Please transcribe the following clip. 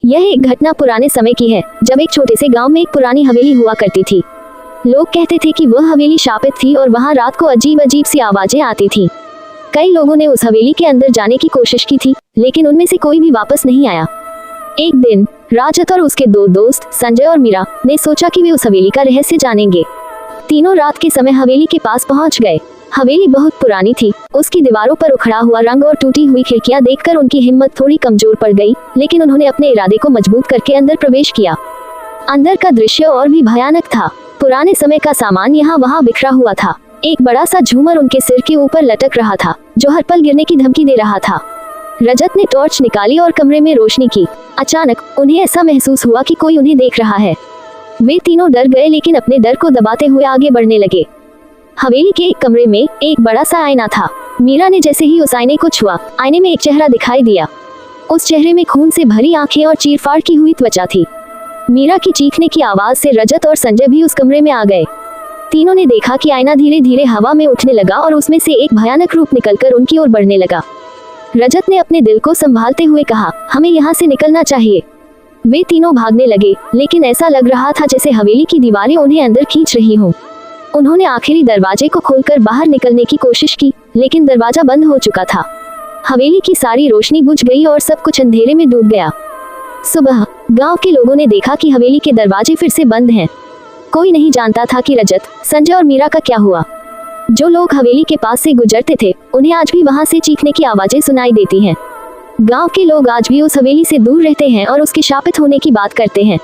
यह एक घटना पुराने समय की है, जब एक छोटे से गांव में एक पुरानी हवेली हुआ करती थी। लोग कहते थे कि वह हवेली शापित थी और वहां रात को अजीब अजीब सी आवाजें आती थी। कई लोगों ने उस हवेली के अंदर जाने की कोशिश की थी, लेकिन उनमें से कोई भी वापस नहीं आया। एक दिन राजत और उसके दो दोस्त संजय और मीरा ने सोचा कि वे उस हवेली का रहस्य जानेंगे। तीनों रात के समय हवेली के पास पहुंच गए। हवेली बहुत पुरानी थी। उसकी दीवारों पर उखड़ा हुआ रंग और टूटी हुई खिड़कियां देखकर उनकी हिम्मत थोड़ी कमजोर पड़ गई, लेकिन उन्होंने अपने इरादे को मजबूत करके अंदर प्रवेश किया। अंदर का दृश्य और भी भयानक था। पुराने समय का सामान यहाँ वहाँ बिखरा हुआ था। एक बड़ा सा झूमर उनके सिर के ऊपर लटक रहा था, जो हर पल गिरने की धमकी दे रहा था। रजत ने टॉर्च निकाली और कमरे में रोशनी की। अचानक उन्हें ऐसा महसूस हुआ कि कोई उन्हें देख रहा है। वे तीनों डर गए, लेकिन अपने डर को दबाते हुए आगे बढ़ने लगे। हवेली के एक कमरे में एक बड़ा सा आईना था। मीरा ने जैसे ही उस आईने को छुआ, आईने में एक चेहरा दिखाई दिया। उस चेहरे में खून से भरी आंखें और चीरफाड़ की हुई त्वचा थी। मीरा की चीखने की आवाज से रजत और संजय भी उस कमरे में आ गए। तीनों ने देखा कि आईना धीरे धीरे हवा में उठने लगा और उसमें से एक भयानक रूप निकलकर उनकी ओर बढ़ने लगा। रजत ने अपने दिल को संभालते हुए कहा, हमें यहाँ से निकलना चाहिए। वे तीनों भागने लगे, लेकिन ऐसा लग रहा था जैसे हवेली की दीवारें उन्हें अंदर खींच रही हों। उन्होंने आखिरी दरवाजे को खोलकर बाहर निकलने की कोशिश की, लेकिन दरवाजा बंद हो चुका था। हवेली की सारी रोशनी बुझ गई और सब कुछ अंधेरे में डूब गया। सुबह गांव के लोगों ने देखा कि हवेली के दरवाजे फिर से बंद हैं। कोई नहीं जानता था कि रजत, संजय और मीरा का क्या हुआ। जो लोग हवेली के पास से गुजरते थे, उन्हें आज भी वहां से चीखने की आवाजें सुनाई देती हैं। गांव के लोग आज भी उस हवेली से दूर रहते हैं और उसके शापित होने की बात करते हैं।